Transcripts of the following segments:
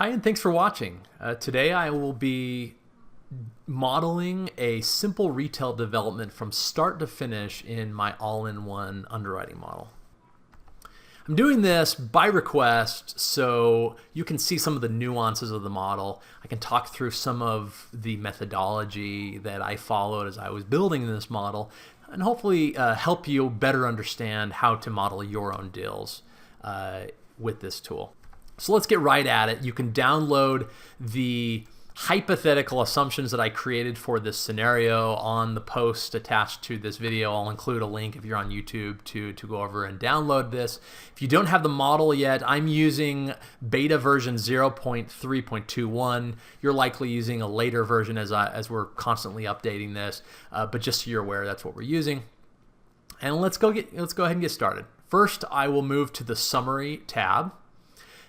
Hi, and thanks for watching. Today I will be modeling a simple retail development from start to finish in my all-in-one underwriting model. I'm doing this by request so you can see some of the nuances of the model. I can talk through some of the methodology that I followed as I was building this model and hopefully help you better understand how to model your own deals with this tool. So let's get right at it. You can download the hypothetical assumptions that I created for this scenario on the post attached to this video. I'll include a link if you're on YouTube to go over and download this. If you don't have the model yet, I'm using beta version 0.3.21. You're likely using a later version as we're constantly updating this, but just so you're aware, that's what we're using. And let's go ahead and get started. First, I will move to the Summary tab.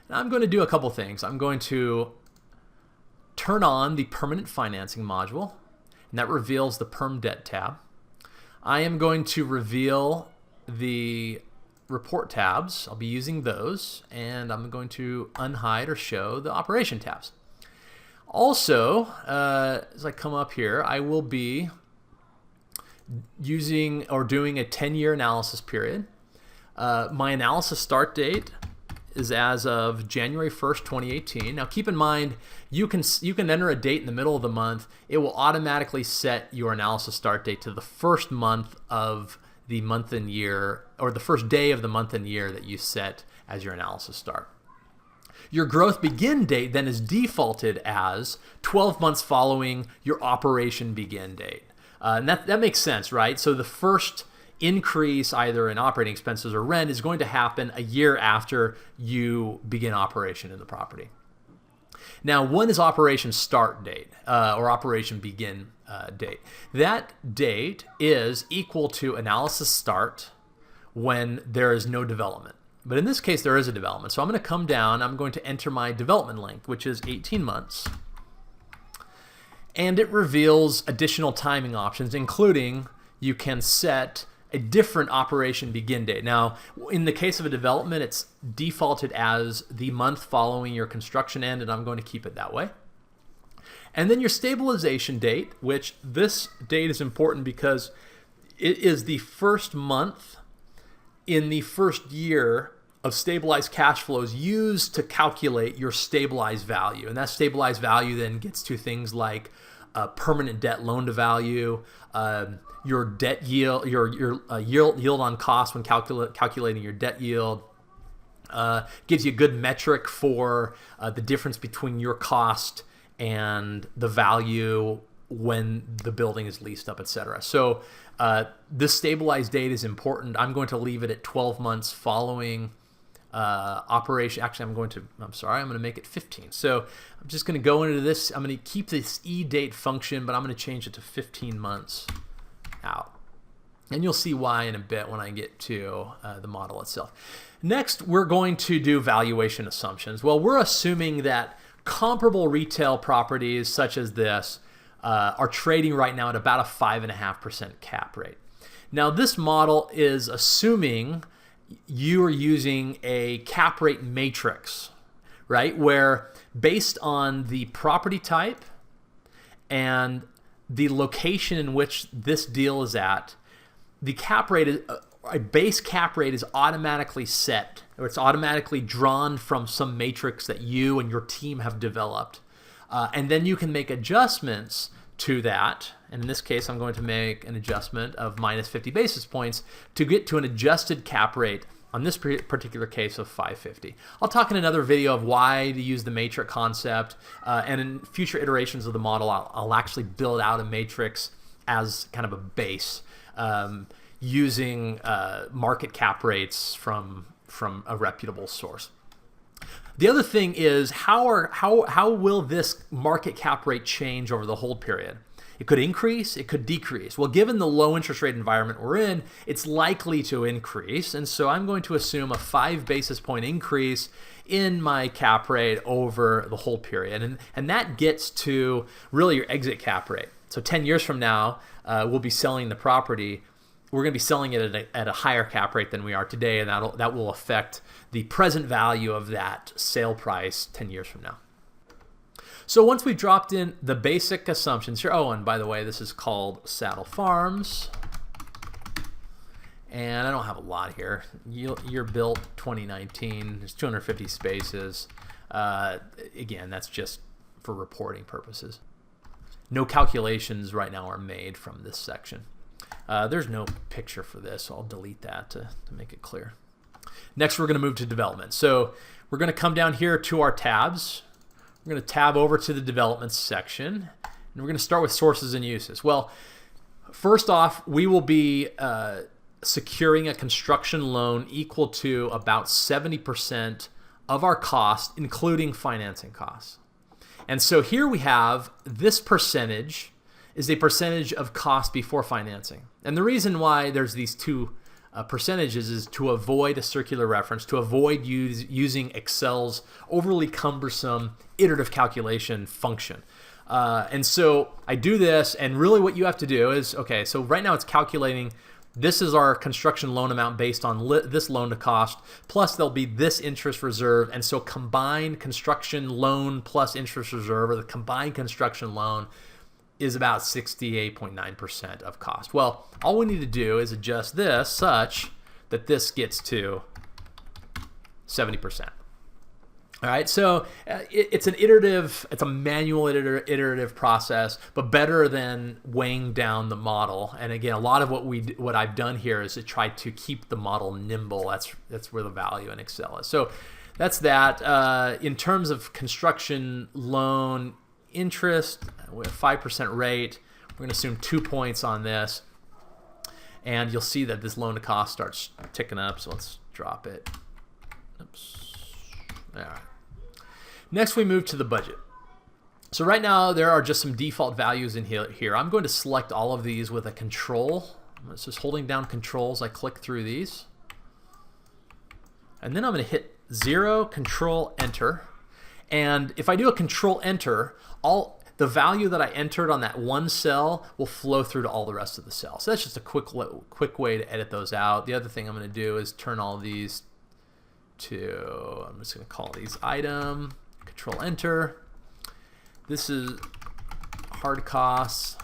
And I'm going to do a couple things. I'm going to turn on the Permanent Financing module, and that reveals the Perm Debt tab. I am going to reveal the Report tabs. I'll be using those, and I'm going to unhide or show the Operation tabs. Also, as I come up here, I will be using or doing a 10-year analysis period. My analysis start date is as of January 1st, 2018. Now keep in mind, you can enter a date in the middle of the month. It will automatically set your analysis start date to the first month of the month and year, or the first day of the month and year that you set as your analysis start. Your growth begin date then is defaulted as 12 months following your operation begin date. And that makes sense, right? So the first increase either in operating expenses or rent is going to happen a year after you begin operation in the property. Now, when is operation start date or operation begin date? That date is equal to analysis start when there is no development. But in this case, there is a development. So I'm going to come down. I'm going to enter my development length, which is 18 months. And it reveals additional timing options, including you can set a different operation begin date. Now, in the case of a development, it's defaulted as the month following your construction end, and I'm going to keep it that way. And then your stabilization date, which this date is important because it is the first month in the first year of stabilized cash flows used to calculate your stabilized value. And that stabilized value then gets to things like permanent debt loan to value, your debt yield, your yield on cost when calculating your debt yield, gives you a good metric for the difference between your cost and the value when the building is leased up, etc. So this stabilized date is important. I'm going to leave it at 12 months following operation. Actually, I'm going to make it 15. So I'm just going to go into this. I'm going to keep this e-date function, but I'm going to change it to 15 months out. And you'll see why in a bit when I get to the model itself. Next, we're going to do valuation assumptions. Well, we're assuming that comparable retail properties such as this are trading right now at about a 5.5% cap rate. Now, this model is assuming you are using a cap rate matrix, right? Where based on the property type and the location in which this deal is at, the cap rate is a base cap rate is automatically set, or it's automatically drawn from some matrix that you and your team have developed. And then you can make adjustments to that. And in this case, I'm going to make an adjustment of minus 50 basis points to get to an adjusted cap rate on this particular case of 550. I'll talk in another video of why to use the matrix concept, and in future iterations of the model, I'll actually build out a matrix as kind of a base, using market cap rates from a reputable source. The other thing is how will this market cap rate change over the hold period? It could increase, it could decrease. Well, given the low interest rate environment we're in, it's likely to increase. And so I'm going to assume a 5 basis point increase in my cap rate over the hold period. And that gets to really your exit cap rate. So 10 years from now, we'll be selling the property. We're going to be selling it at a higher cap rate than we are today, and that will affect the present value of that sale price 10 years from now. So once we've dropped in the basic assumptions here, oh, and by the way, this is called Saddle Farms. And I don't have a lot here. You're built 2019. There's 250 spaces. Again, that's just for reporting purposes. No calculations right now are made from this section. There's no picture for this, so I'll delete that to make it clear. Next, we're going to move to development. So we're going to come down here to our tabs. We're going to tab over to the development section, and we're going to start with sources and uses. Well, first off, we will be securing a construction loan equal to about 70% of our cost, including financing costs. And so here we have this percentage is a percentage of cost before financing. And the reason why there's these two percentages is to avoid a circular reference, to avoid using Excel's overly cumbersome iterative calculation function. And so I do this, and really what you have to do is, okay, so right now it's calculating, this is our construction loan amount based on this loan to cost, plus there'll be this interest reserve, and so combined construction loan plus interest reserve, or the combined construction loan, is about 68.9% of cost. Well, all we need to do is adjust this such that this gets to 70%. All right, so it's an iterative, it's a manual iterative process, but better than weighing down the model. And again, a lot of what I've done here is to try to keep the model nimble. That's where the value in Excel is. So that's that. In terms of construction loan interest, with 5% rate, we're going to assume 2 points on this, and you'll see that this loan to cost starts ticking up. So let's drop it. Oops. All right. Next, we move to the budget. So right now, there are just some default values in here. I'm going to select all of these with a control. It's just holding down control as I click through these. And then I'm going to hit 0, control, enter. And if I do a control, enter, the value that I entered on that one cell will flow through to all the rest of the cells. So that's just a quick way to edit those out. The other thing I'm going to do is turn all these to, I'm just going to call these item. Control enter. This is hard costs.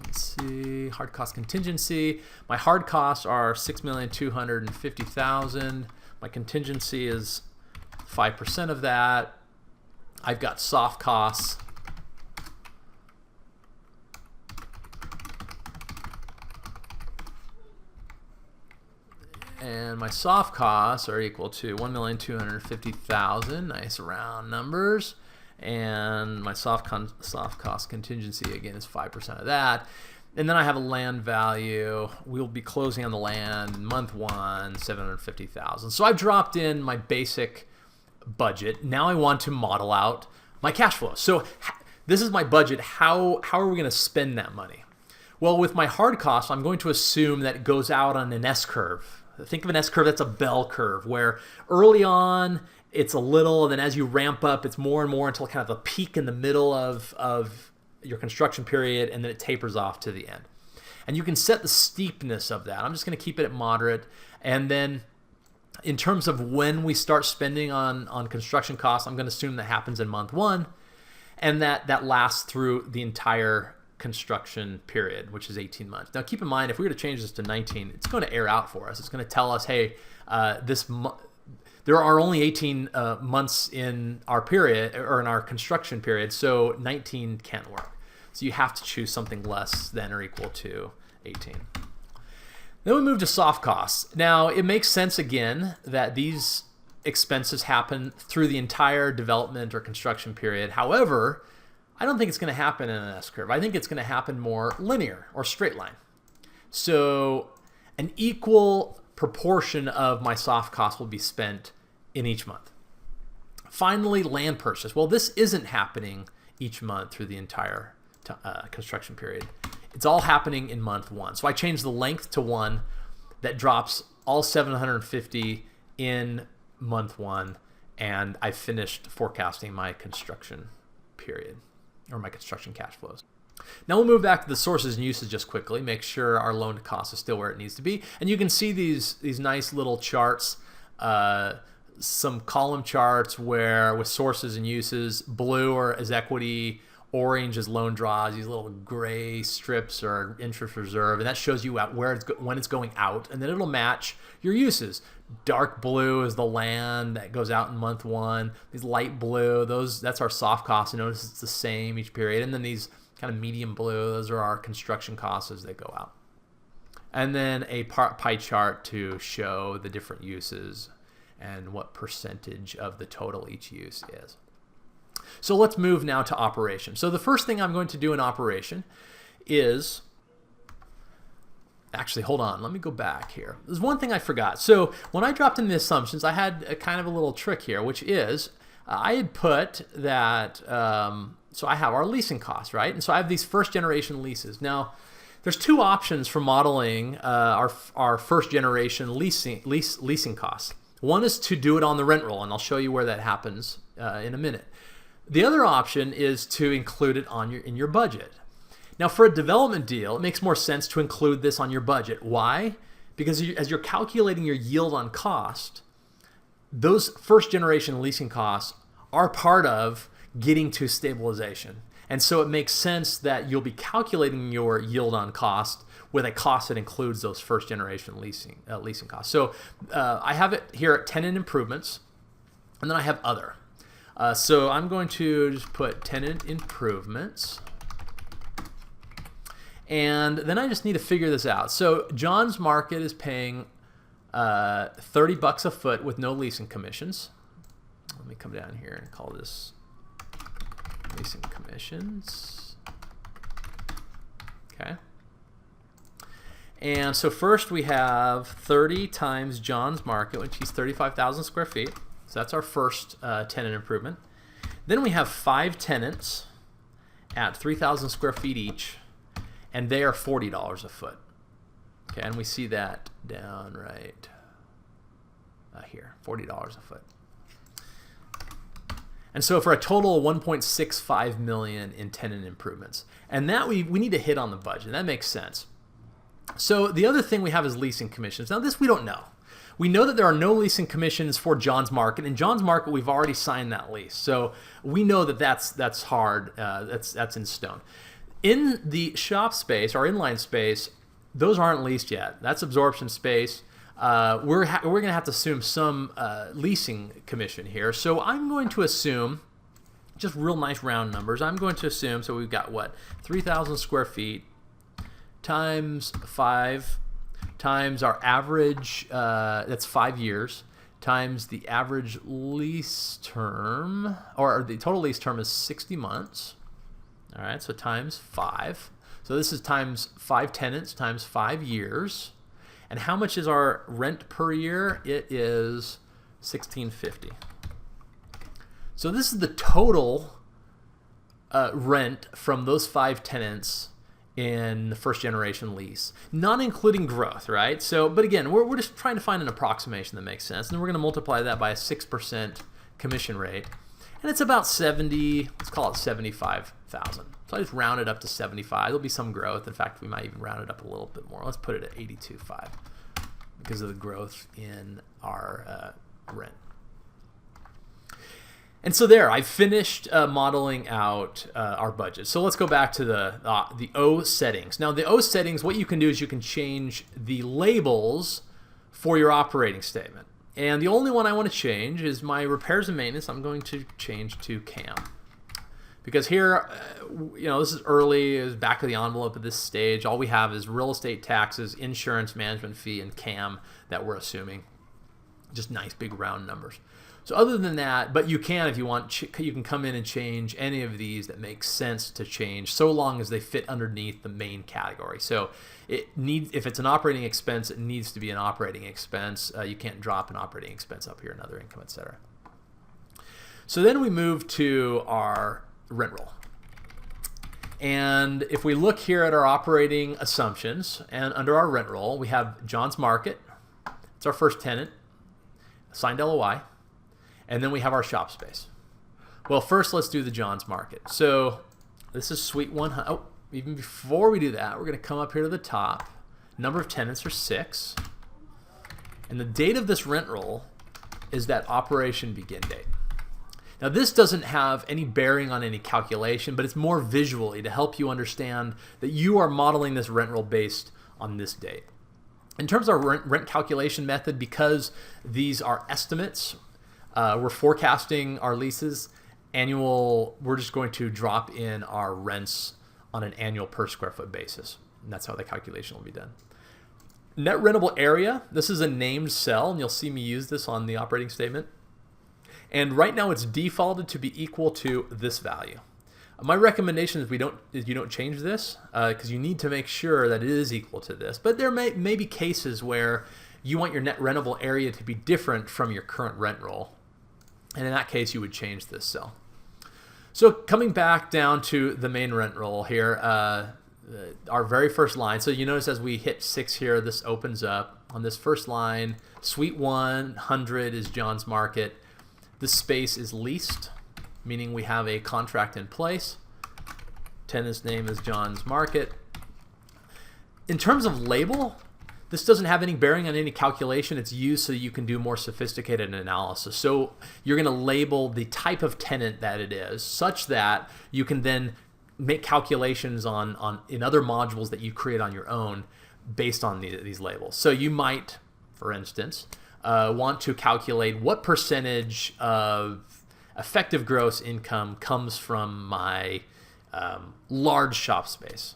Let's see, hard cost contingency. My hard costs are $6,250,000. My contingency is 5% of that. I've got soft costs. And my soft costs are equal to $1,250,000, nice round numbers. And my soft cost contingency, again, is 5% of that. And then I have a land value. We'll be closing on the land month 1, $750,000. So I've dropped in my basic budget. Now I want to model out my cash flow. So this is my budget. How are we going to spend that money? Well, with my hard costs, I'm going to assume that it goes out on an S-curve. Think of an S-curve that's a bell curve, where early on it's a little, and then as you ramp up, it's more and more until kind of a peak in the middle of your construction period, and then it tapers off to the end. And you can set the steepness of that. I'm just going to keep it at moderate. And then in terms of when we start spending on construction costs, I'm going to assume that happens in month 1, and that lasts through the entire construction period, which is 18 months. Now keep in mind, if we were to change this to 19, it's going to air out for us. It's going to tell us, hey, there are only 18 months in our period, or in our construction period, so 19 can't work. So you have to choose something less than or equal to 18. Then we move to soft costs. Now it makes sense again that these expenses happen through the entire development or construction period. However, I don't think it's going to happen in an S-curve. I think it's going to happen more linear or straight line. So an equal proportion of my soft costs will be spent in each month. Finally, land purchase. Well, this isn't happening each month through the entire construction period. It's all happening in month 1. So I changed the length to 1. That drops all 750 in month 1, and I finished forecasting my construction period, or my construction cash flows. Now we'll move back to the sources and uses just quickly, make sure our loan to cost is still where it needs to be. And you can see these nice little charts some column charts where with sources and uses, blue are as equity, orange is loan draws. These little gray strips are interest reserve, and that shows you where when it's going out, and then it'll match your uses. Dark blue is the land that goes out in month 1. These light blue, that's our soft costs. You notice it's the same each period, and then these kind of medium blue, those are our construction costs as they go out. And then a pie chart to show the different uses and what percentage of the total each use is. So let's move now to operation. So the first thing I'm going to do in operation is, actually, hold on, let me go back here. There's one thing I forgot. So when I dropped in the assumptions, I had a kind of a little trick here, which is I had put that, so I have our leasing costs, right? And so I have these first generation leases. Now, there's two options for modeling our first generation leasing costs. One is to do it on the rent roll, and I'll show you where that happens in a minute. The other option is to include it in your budget. Now, for a development deal, it makes more sense to include this on your budget. Why? Because as you're calculating your yield on cost, those first generation leasing costs are part of getting to stabilization. And so it makes sense that you'll be calculating your yield on cost with a cost that includes those first generation leasing costs. So I have it here at tenant improvements, and then I have other. So I'm going to just put tenant improvements, and then I just need to figure this out. So John's Market is paying $30 a foot with no leasing commissions. Let me come down here and call this leasing commissions. Okay. And so first we have 30 times John's Market, which is 35,000 square feet. So that's our first tenant improvement. Then we have 5 tenants at 3,000 square feet each, and they are $40 a foot. Okay, and we see that down right here, $40 a foot. And so for a total of $1.65 million in tenant improvements. And that we need to hit on the budget. That makes sense. So the other thing we have is leasing commissions. Now this we don't know. We know that there are no leasing commissions for John's Market. In John's Market, we've already signed that lease. So we know that that's hard. That's in stone. In the shop space, our inline space, those aren't leased yet. That's absorption space. We're going to have to assume some leasing commission here. So I'm going to assume, just real nice round numbers, I'm going to assume, so we've got what, 3,000 square feet times 5 times our average, that's 5 years, times the average lease term, or the total lease term is 60 months. All right, so times 5. So this is times 5 tenants times 5 years. And how much is our rent per year? It is $1,650. So this is the total rent from those 5 tenants in the first generation lease, not including growth, right? So, but again, we're just trying to find an approximation that makes sense. And then we're going to multiply that by a 6% commission rate. And it's about 70, let's call it 75,000. So I just round it up to 75. There'll be some growth. In fact, we might even round it up a little bit more. Let's put it at 82.5 because of the growth in our rent. And so there, I've finished modeling out our budget. So let's go back to the O settings. Now the O settings, what you can do is you can change the labels for your operating statement. And the only one I want to change is my repairs and maintenance. I'm going to change to CAM. Because here, this is early, it's back of the envelope at this stage. All we have is real estate taxes, insurance, management fee, and CAM that we're assuming. Just nice big round numbers. So other than that, but you can, if you want, you can come in and change any of these that make sense to change, so long as they fit underneath the main category. So if it's an operating expense, it needs to be an operating expense. You can't drop an operating expense up here, another income, etc. So then we move to our rent roll. And if we look here at our operating assumptions, and under our rent roll, we have John's Market. It's our first tenant, signed LOI. And then we have our shop space. Well, first let's do the John's Market. So this is Suite 100. Oh, even before we do that, we're going to come up here to the top. Number of tenants are 6. And the date of this rent roll is that operation begin date. Now this doesn't have any bearing on any calculation, but it's more visually to help you understand that you are modeling this rent roll based on this date. In terms of our rent calculation method, because these are estimates, we're forecasting our leases annual, we're just going to drop in our rents on an annual per square foot basis. And that's how the calculation will be done. Net rentable area, this is a named cell, and you'll see me use this on the operating statement. And right now it's defaulted to be equal to this value. My recommendation is you don't change this because you need to make sure that it is equal to this. But there may be cases where you want your net rentable area to be different from your current rent roll. And in that case, you would change this cell. So coming back down to the main rent roll here, our very first line. So you notice as we hit 6 here, this opens up. On this first line, Suite 100 is John's Market. This space is leased, meaning we have a contract in place. Tenant's name is John's Market. In terms of label, this doesn't have any bearing on any calculation. It's used so you can do more sophisticated analysis. So you're going to label the type of tenant that it is such that you can then make calculations in other modules that you create on your own based on these labels. So you might, for instance, want to calculate what percentage of effective gross income comes from my large shop space.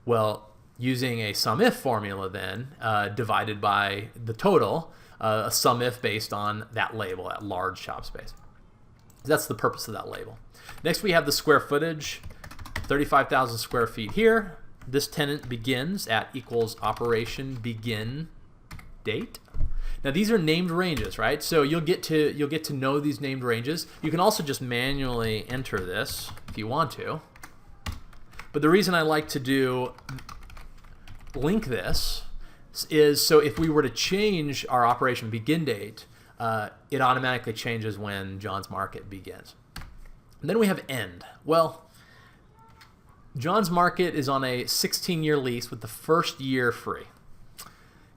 Well, using a sum-if formula then, divided by the total, a sum-if based on that label, that large shop space. That's the purpose of that label. Next we have the square footage, 35,000 square feet here. This tenant begins at equals operation begin date. Now these are named ranges, right? So you'll get to know these named ranges. You can also just manually enter this if you want to. But the reason I like to link this is so if we were to change our operation begin date, it automatically changes when John's Market begins. And then we have end. Well, John's Market is on a 16-year lease with the first year free.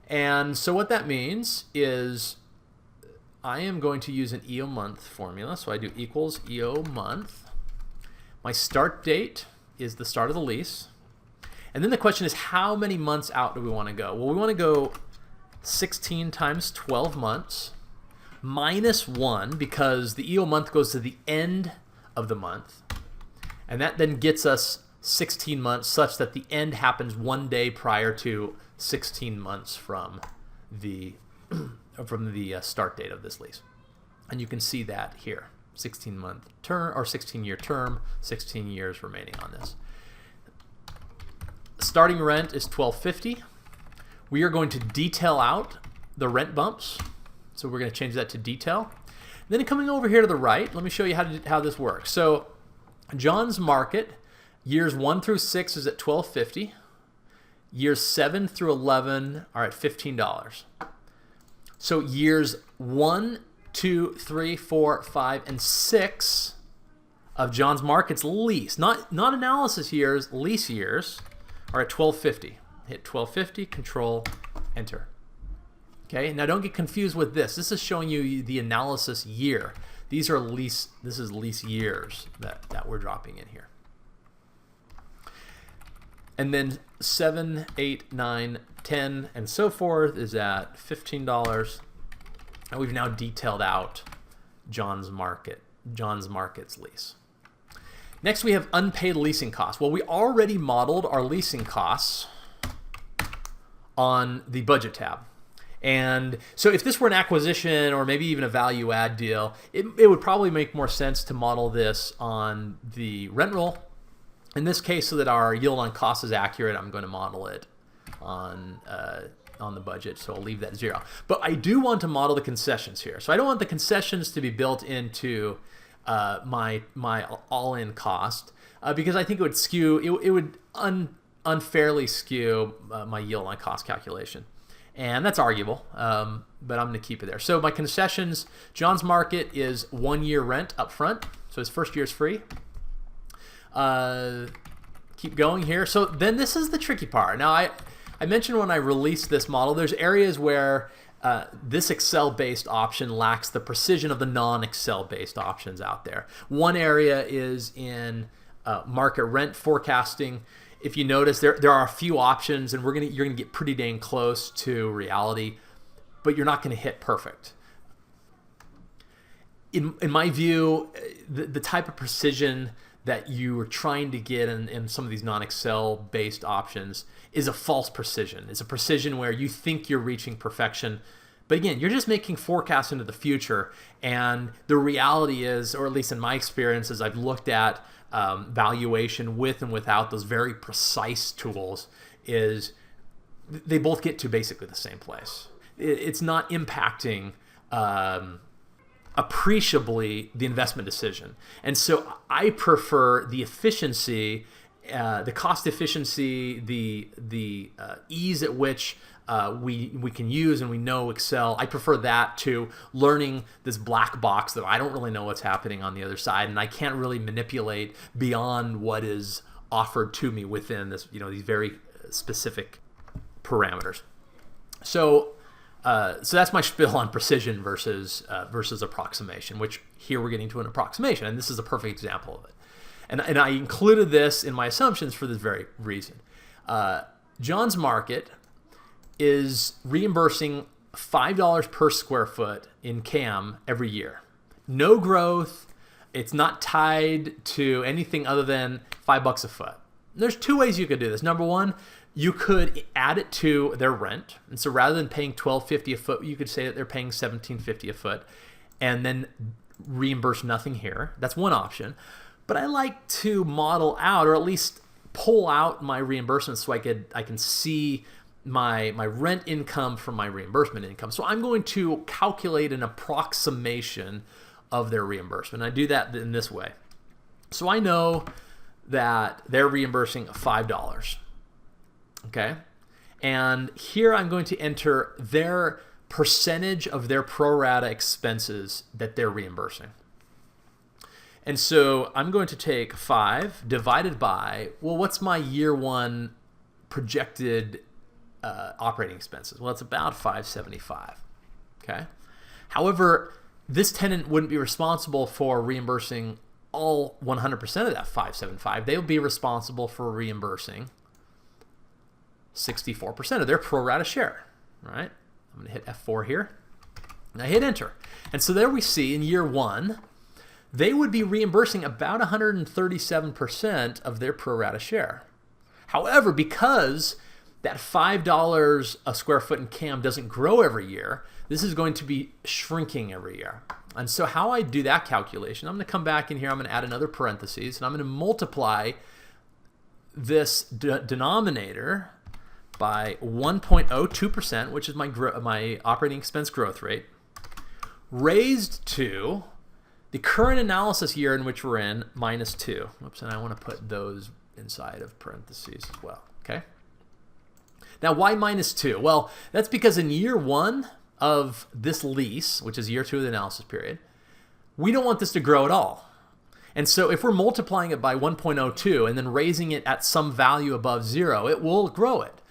And so what that means is I am going to use an EO month formula. So I do equals EO month. My start date is the start of the lease. And then the question is, how many months out do we want to go? Well, we want to go 16 times 12 months minus 1 because the EO month goes to the end of the month. And that then gets us 16 months such that the end happens 1 day prior to 16 months from the start date of this lease. And you can see that here, 16-month term or 16-year term, 16 years remaining on this. Starting rent is $12.50. We are going to detail out the rent bumps. So we're going to change that to detail. Then coming over here to the right, let me show you how this works. So John's Market, years 1 through 6 is at $12.50. Years 7 through 11 are at $15. So years 1, 2, 3, 4, 5, and 6 of John's Market's lease, not analysis years, lease years, are at $12.50. Hit $12.50, Control, Enter. Okay, now don't get confused with this. This is showing you the analysis year. These are lease. This is lease years that we're dropping in here. And then 7, 8, 9, 10, and so forth is at $15. And we've now detailed out John's Market's lease. Next, we have unpaid leasing costs. Well, we already modeled our leasing costs on the budget tab. And so if this were an acquisition or maybe even a value add deal, it would probably make more sense to model this on the rent roll. In this case, so that our yield on cost is accurate, I'm going to model it on the budget, so I'll leave that 0. But I do want to model the concessions here. So I don't want the concessions to be built into my all-in cost because I think it would skew, it would unfairly skew my yield on cost calculation. And that's arguable, but I'm going to keep it there. So my concessions, John's Market is 1 year rent up front, so his first year is free. Keep going here. So then this is the tricky part. Now I mentioned when I released this model, there's areas where this Excel-based option lacks the precision of the non-Excel-based options out there. One area is in market rent forecasting. If you notice, there are a few options, and you're gonna get pretty dang close to reality, but you're not gonna hit perfect. In my view, the type of precision that you are trying to get in some of these non-Excel based options is a false precision. It's a precision where you think you're reaching perfection, but again, you're just making forecasts into the future. And the reality is, or at least in my experience, as I've looked at valuation with and without those very precise tools, is they both get to basically the same place. It's not impacting appreciably the investment decision. And so I prefer the efficiency, the cost efficiency, the ease at which we can use and we know Excel. I prefer that to learning this black box that I don't really know what's happening on the other side, and I can't really manipulate beyond what is offered to me within this, these very specific parameters. So that's my spiel on precision versus approximation, which here we're getting to an approximation, and this is a perfect example of it. And I included this in my assumptions for this very reason. John's Market is reimbursing $5 per square foot in CAM every year. No growth. It's not tied to anything other than $5 a foot. There's two ways you could do this. Number one, you could add it to their rent. And so rather than paying $12.50 a foot, you could say that they're paying $17.50 a foot and then reimburse nothing here. That's one option. But I like to model out, or at least pull out my reimbursement so I can see my rent income from my reimbursement income. So I'm going to calculate an approximation of their reimbursement. I do that in this way. So I know that they're reimbursing $5. Okay, and here I'm going to enter their percentage of their pro rata expenses that they're reimbursing. And so I'm going to take 5 divided by, well, what's my year one projected operating expenses? Well, it's about $575. Okay. However, this tenant wouldn't be responsible for reimbursing all 100% of that $575. They'll be responsible for reimbursing 64% of their pro rata share, right? I'm going to hit F4 here, and I hit enter. And so there we see in year one, they would be reimbursing about 137% of their pro rata share. However, because that $5 a square foot in CAM doesn't grow every year, this is going to be shrinking every year. And so how I do that calculation, I'm going to come back in here, I'm going to add another parentheses, and I'm going to multiply this denominator by 1.02%, which is my operating expense growth rate, raised to the current analysis year in which we're in, minus 2. Oops, and I want to put those inside of parentheses as well, okay? Now, why minus 2? Well, that's because in year one of this lease, which is year 2 of the analysis period, we don't want this to grow at all. And so if we're multiplying it by 1.02 and then raising it at some value above 0, it will grow it.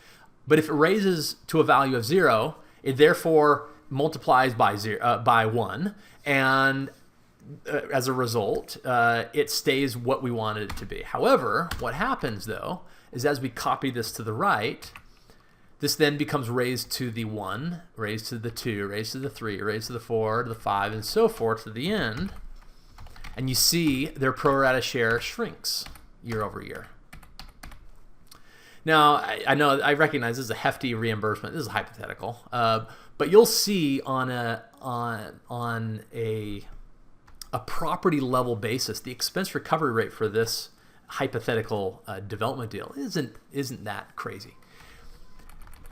But if it raises to a value of 0, it therefore multiplies by 1, and as a result, it stays what we wanted it to be. However, what happens though is as we copy this to the right, this then becomes raised to the 1, raised to the 2, raised to the 3, raised to the 4, to the 5, and so forth to the end. And you see their pro rata share shrinks year over year. Now, I recognize this is a hefty reimbursement. This is hypothetical, but you'll see on a property level basis, the expense recovery rate for this hypothetical development deal isn't that crazy.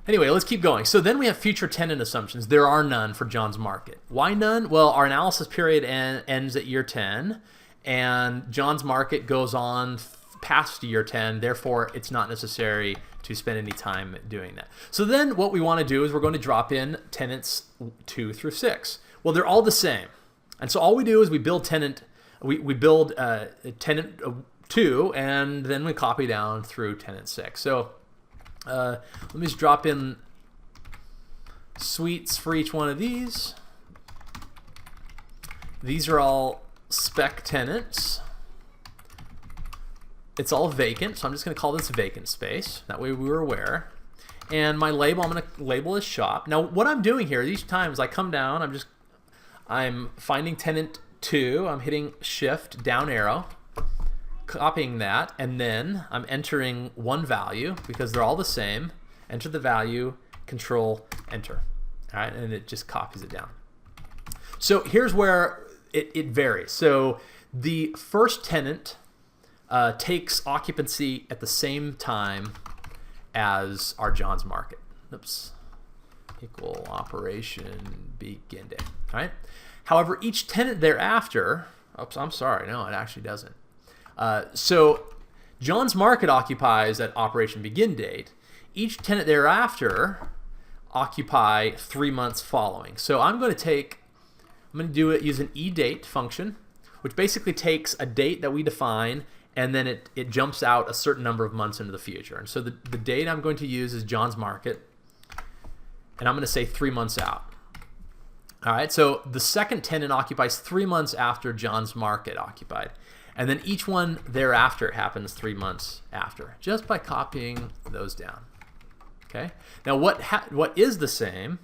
Anyway, let's keep going. So then we have future tenant assumptions. There are none for John's Market. Why none? Well, our analysis period ends at year 10, and John's Market goes on past year 10. Therefore, it's not necessary to spend any time doing that. So then what we want to do is we're going to drop in tenants 2 through 6. Well, they're all the same. And so all we do is we build tenant 2, and then we copy down through tenant 6. So let me just drop in suites for each one of these. These are all spec tenants. It's all vacant, so I'm just going to call this vacant space. That way we were aware. And my label, I'm going to label as shop. Now what I'm doing here, each time as I come down, I'm finding tenant 2, I'm hitting shift down arrow, copying that, and then I'm entering one value because they're all the same. Enter the value, control, enter. All right, and it just copies it down. So here's where it varies. So the first tenant takes occupancy at the same time as our John's Market. Oops. Equal operation begin date. All right. However, each tenant thereafter, oops, I'm sorry, no, it actually doesn't. So John's Market occupies at operation begin date. Each tenant thereafter occupy 3 months following. So I'm going to do it using eDate function, which basically takes a date that we define and then it jumps out a certain number of months into the future. And so the date I'm going to use is John's Market, and I'm going to say 3 months out. All right, so the second tenant occupies 3 months after John's Market occupied. And then each one thereafter happens 3 months after, just by copying those down. Okay. Now what is the same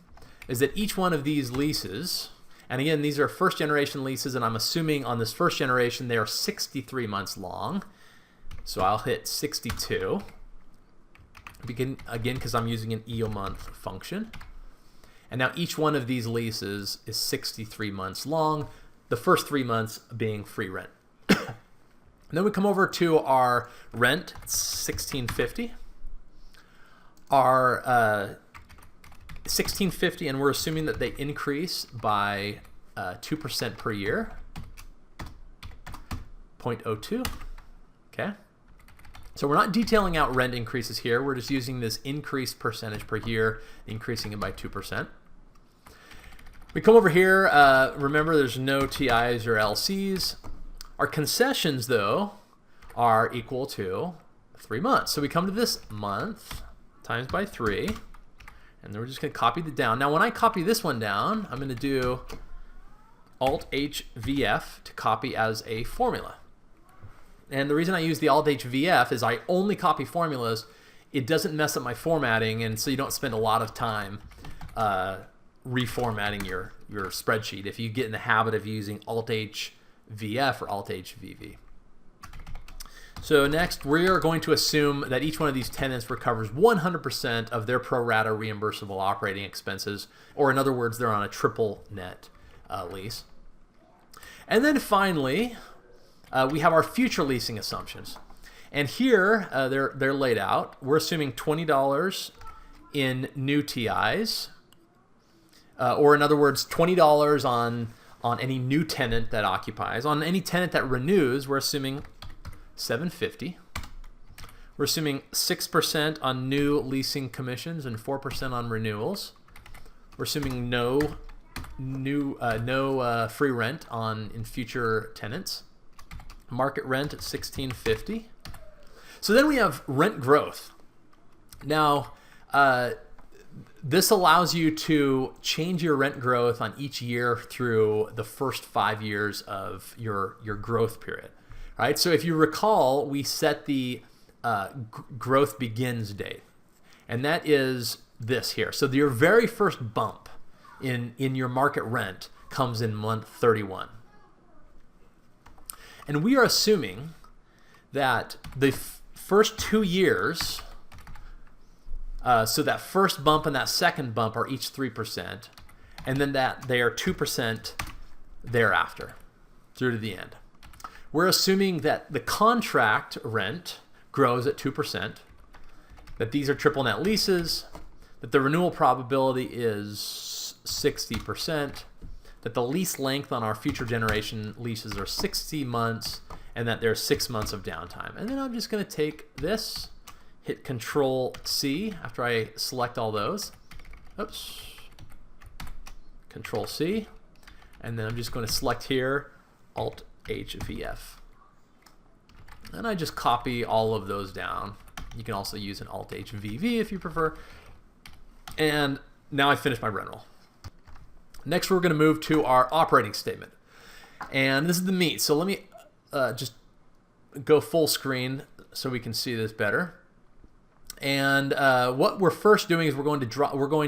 is that each one of these leases, and again, these are first generation leases, and I'm assuming on this first generation they are 63 months long. So I'll hit 62. Again, because I'm using an EOMonth function. And now each one of these leases is 63 months long, the first 3 months being free rent. And then we come over to our rent, it's $16.50. Our $16.50, and we're assuming that they increase by 2% per year, 0.02. Okay. So we're not detailing out rent increases here. We're just using this increased percentage per year, increasing it by 2%. We come over here. Remember, there's no TIs or LCs. Our concessions, though, are equal to 3 months. So we come to this month times by 3, and then we're just going to copy it down. Now, when I copy this one down, I'm going to do Alt-H-VF to copy as a formula. And the reason I use the Alt-H-VF is I only copy formulas. It doesn't mess up my formatting, and so you don't spend a lot of time reformatting your spreadsheet if you get in the habit of using Alt-H-VF or Alt-H-VV. So next, we are going to assume that each one of these tenants recovers 100% of their pro rata reimbursable operating expenses, or in other words, they're on a triple net lease. And then finally, we have our future leasing assumptions. And here, they're laid out. We're assuming $20 in new TIs, or in other words, $20 on any new tenant that occupies. On any tenant that renews, we're assuming $750. We're assuming 6% on new leasing commissions and 4% on renewals. We're assuming no free rent in future tenants. Market rent at $16.50. So then we have rent growth. Now, this allows you to change your rent growth on each year through the first 5 years of your growth period. Right? So if you recall, we set the growth begins date, and that is this here. So your very first bump in your market rent comes in month 31. And we are assuming that the first 2 years, so that first bump and that second bump are each 3%, and then that they are 2% thereafter through to the end. We're assuming that the contract rent grows at 2%, that these are triple net leases, that the renewal probability is 60%, that the lease length on our future generation leases are 60 months, and that there's 6 months of downtime. And then I'm just going to take this, hit Control-C after I select all those. Oops. Control-C. And then I'm just going to select here, Alt-H-VF. And I just copy all of those down. You can also use an Alt-H-VV if you prefer. And now I finished my rent roll. Next, we're going to move to our operating statement. And this is the meat. So let me just go full screen so we can see this better. And what we're first doing is we're going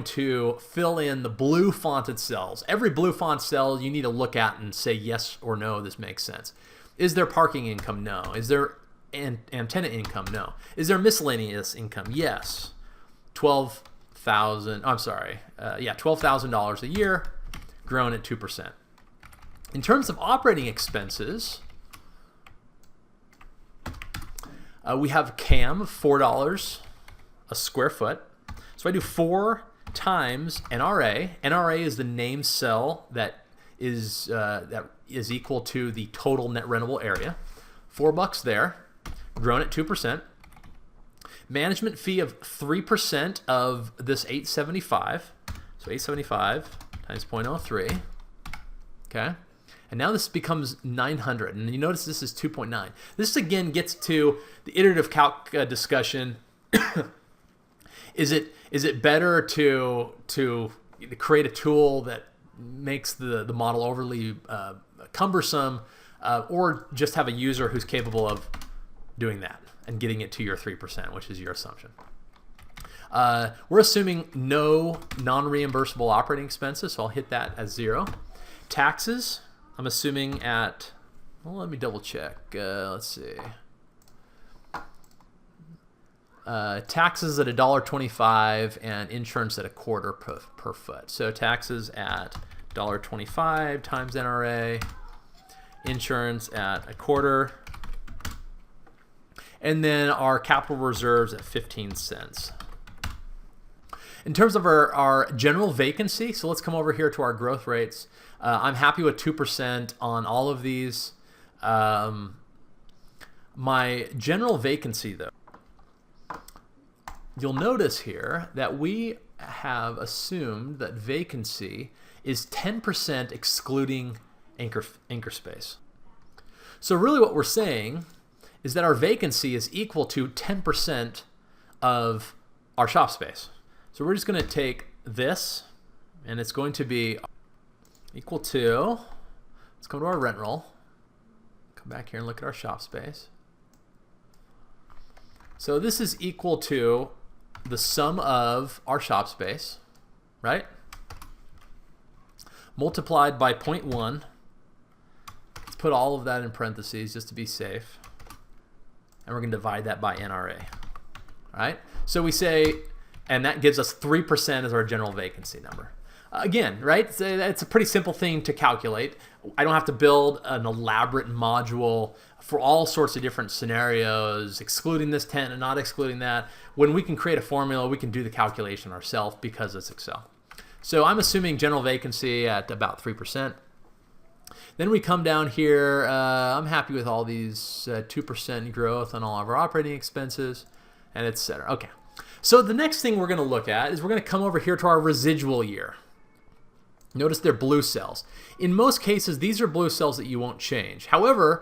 to fill in the blue fonted cells. Every blue font cell you need to look at and say yes or no, this makes sense. Is there parking income? No. Is there antenna income? No. Is there miscellaneous income? Yes. $12,000 a year, grown at 2%. In terms of operating expenses, we have CAM, $4 a square foot. So I do 4 times NRA. NRA is the name cell that is equal to the total net rentable area. $4 there, grown at 2%. Management fee of 3% of this 875. So 875 times 0.03. Okay. And now this becomes 900. And you notice this is 2.9. This again gets to the iterative calc discussion. Is it better to create a tool that makes the model overly cumbersome, or just have a user who's capable of doing that and getting it to your 3%, which is your assumption? We're assuming no non-reimbursable operating expenses, so I'll hit that as 0. Taxes, I'm assuming at, well, let me double check. Let's see. Taxes at $1.25 and insurance at $0.25 per foot. So taxes at $1.25 times NRA, insurance at $0.25, and then our capital reserves at 15 cents. In terms of our general vacancy, so let's come over here to our growth rates. I'm happy with 2% on all of these. My general vacancy, though, you'll notice here that we have assumed that vacancy is 10% excluding anchor space. So really what we're saying is that our vacancy is equal to 10% of our shop space. So we're just going to take this, and it's going to be equal to, let's go to our rent roll, come back here and look at our shop space. So this is equal to the sum of our shop space, right? Multiplied by 0.1. Let's put all of that in parentheses just to be safe. And we're going to divide that by NRA. All right? So we say, and that gives us 3% as our general vacancy number. Again, right? It's a pretty simple thing to calculate. I don't have to build an elaborate module for all sorts of different scenarios, excluding this tenant and not excluding that. When we can create a formula, we can do the calculation ourselves because it's Excel. So I'm assuming general vacancy at about 3%. Then we come down here. I'm happy with all these 2% growth on all of our operating expenses, and et cetera. Okay. So the next thing we're going to look at is we're going to come over here to our residual year. Notice they're blue cells. In most cases, these are blue cells that you won't change. However,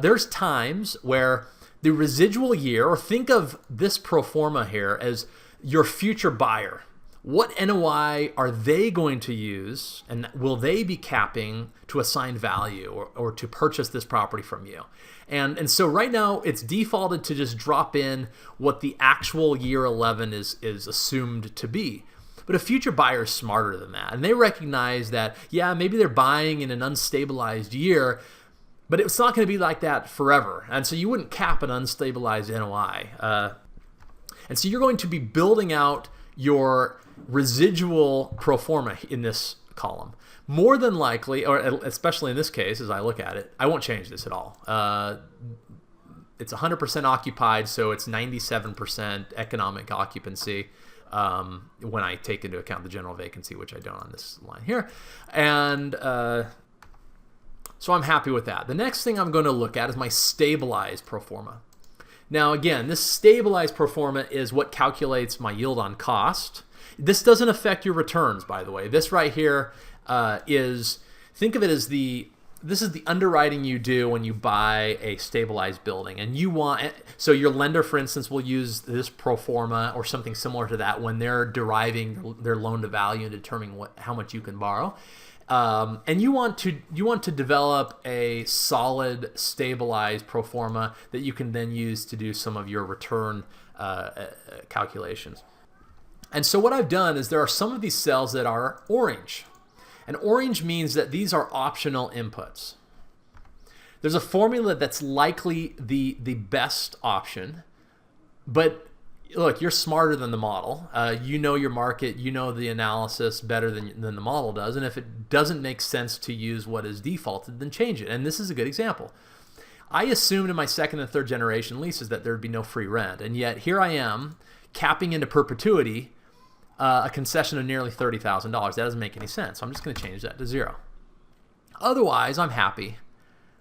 there's times where the residual year, or think of this Proforma here as your future buyer. What NOI are they going to use, and will they be capping to assign value or to purchase this property from you? And so right now it's defaulted to just drop in what the actual year 11 is assumed to be. But a future buyer is smarter than that, and they recognize that, yeah, maybe they're buying in an unstabilized year, but it's not going to be like that forever. And so you wouldn't cap an unstabilized NOI. And so you're going to be building out your residual Proforma in this column. More than likely, or especially in this case, as I look at it, I won't change this at all. It's 100% occupied, so it's 97% economic occupancy when I take into account the general vacancy, which I don't on this line here. And so I'm happy with that. The next thing I'm going to look at is my stabilized Proforma. Now again, this stabilized Proforma is what calculates my yield on cost. This doesn't affect your returns, by the way. This right here is, think of it as the this is the underwriting you do when you buy a stabilized building, and you want, so your lender, for instance, will use this Proforma or something similar to that when they're deriving their loan to value and determining how much you can borrow. And you want to develop a solid, stabilized Proforma that you can then use to do some of your return calculations. And so what I've done is there are some of these cells that are orange. And orange means that these are optional inputs. There's a formula that's likely the best option, but look, you're smarter than the model. You know your market, you know the analysis better than the model does, and if it doesn't make sense to use what is defaulted, then change it. And this is a good example. I assumed in my second and third generation leases that there'd be no free rent, and yet here I am capping into perpetuity a concession of nearly $30,000. That doesn't make any sense. So I'm just going to change that to 0. Otherwise, I'm happy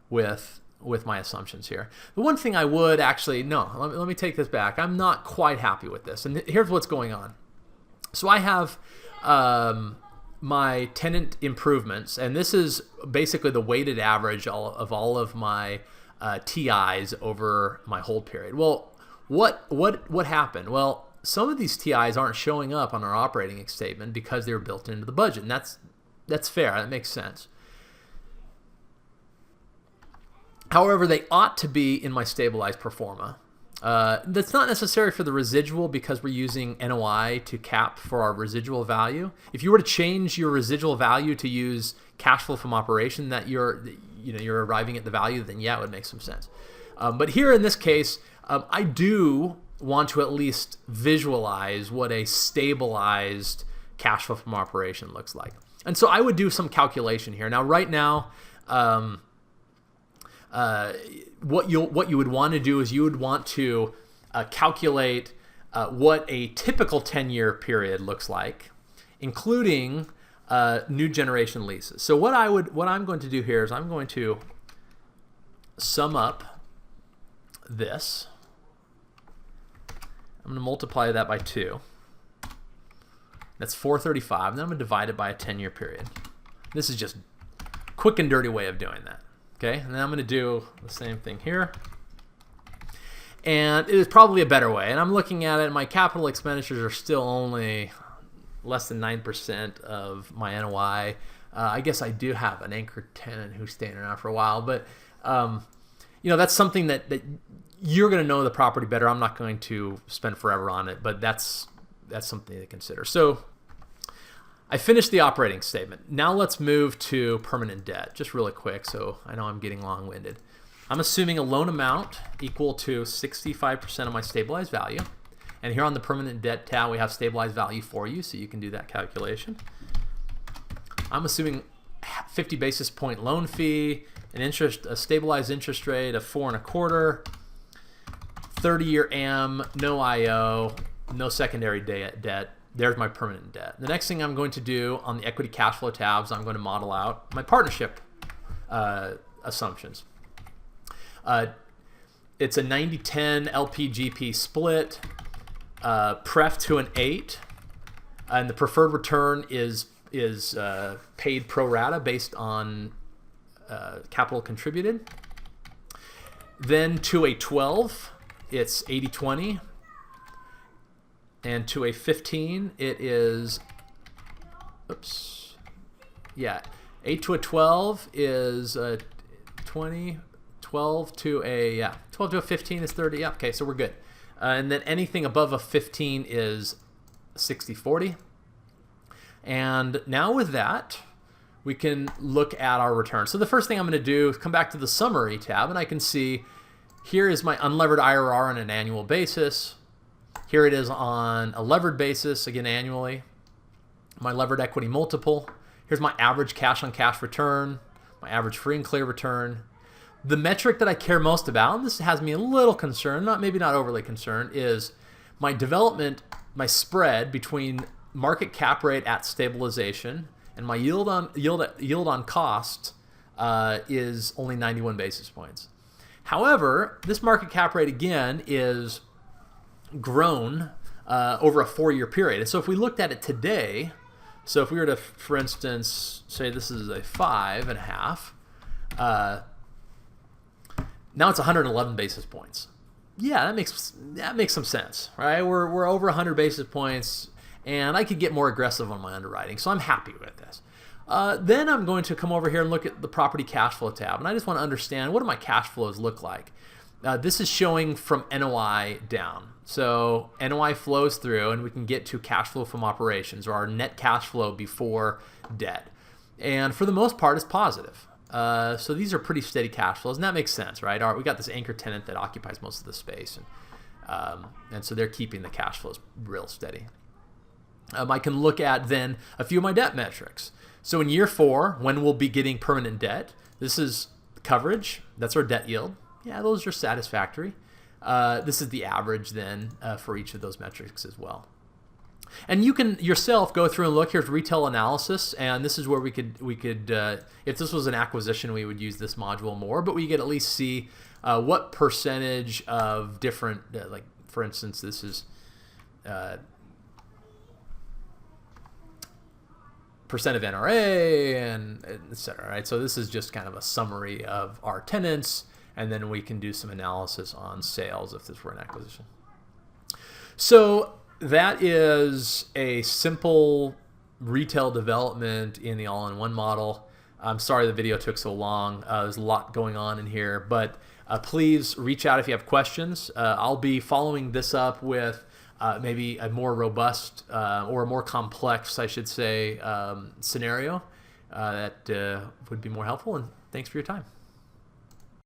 with my assumptions here. The one thing I would actually, no, let me take this back. I'm not quite happy with this. And here's what's going on. So I have my tenant improvements, and this is basically the weighted average of all of my TIs over my hold period. Well, what happened? Well, some of these TIs aren't showing up on our operating statement because they were built into the budget, and that's fair. That makes sense. However, they ought to be in my stabilized Proforma. That's not necessary for the residual because we're using NOI to cap for our residual value. If you were to change your residual value to use cash flow from operation that you're arriving at the value, then yeah, it would make some sense. But here in this case, I do want to at least visualize what a stabilized cash flow from operation looks like. And so I would do some calculation here. Now, right now, what you would want to do is you would want to calculate what a typical 10-year period looks like, including new generation leases. So what I'm going to do here is I'm going to sum up this. I'm going to multiply that by 2. That's 435. And then I'm going to divide it by a 10-year period. This is just a quick and dirty way of doing that. Okay, and then I'm going to do the same thing here. And it is probably a better way. And I'm looking at it, my capital expenditures are still only less than 9% of my NOI. I guess I do have an anchor tenant who's staying around for a while, but that's something that you're going to know the property better. I'm not going to spend forever on it, but that's something to consider. So I finished the operating statement. Now let's move to permanent debt, just really quick, so I know I'm getting long-winded. I'm assuming a loan amount equal to 65% of my stabilized value. And here on the permanent debt tab, we have stabilized value for you, so you can do that calculation. I'm assuming 50 basis point loan fee, a stabilized interest rate of 4.25%, 30-year AM, no IO, no secondary debt. There's my permanent debt. The next thing I'm going to do on the equity cash flow tabs, I'm going to model out my partnership assumptions. It's a 90-10 LP-GP split, pref to an 8, and the preferred return is paid pro rata based on capital contributed. Then to a 12, it's 80-20. And to a 15, it is, 8 to a 12 is 20, 12 to a 15 is 30. Yeah, okay, so we're good. And then anything above a 15 is 60-40. And now with that, we can look at our return. So the first thing I'm going to do is come back to the summary tab, and I can see here is my unlevered IRR on an annual basis. Here it is on a levered basis, again annually. My levered equity multiple. Here's my average cash on cash return, my average free and clear return. The metric that I care most about, and this has me a little concerned, maybe not overly concerned, is my development, my spread between market cap rate at stabilization and my yield on cost is only 91 basis points. However, this market cap rate again is grown over a 4-year period. And so if we looked at it today, so if we were to, for instance, say this is a 5.5, Now it's 111 basis points. Yeah, that makes some sense, right? We're over 100 basis points, and I could get more aggressive on my underwriting, so I'm happy with this. Then I'm going to come over here and look at the property cash flow tab, and I just want to understand, what do my cash flows look like? This is showing from NOI down. So NOI flows through, and we can get to cash flow from operations, or our net cash flow before debt. And for the most part, it's positive. So these are pretty steady cash flows, and that makes sense, right? We got this anchor tenant that occupies most of the space, and so they're keeping the cash flows real steady. I can look at then a few of my debt metrics. So in year 4, when we'll be getting permanent debt, this is coverage. That's our debt yield. Yeah, those are satisfactory. This is the average then for each of those metrics as well. And you can yourself go through and look. Here's retail analysis, and this is where we could if this was an acquisition, we would use this module more, but we could at least see what percentage of different, like for instance, this is percent of NRA and et cetera, right? So this is just kind of a summary of our tenants, and then we can do some analysis on sales if this were an acquisition. So that is a simple retail development in the all-in-one model. I'm sorry the video took so long. There's a lot going on in here, but please reach out if you have questions. I'll be following this up with maybe a more robust or a more complex, I should say, scenario that would be more helpful. And thanks for your time.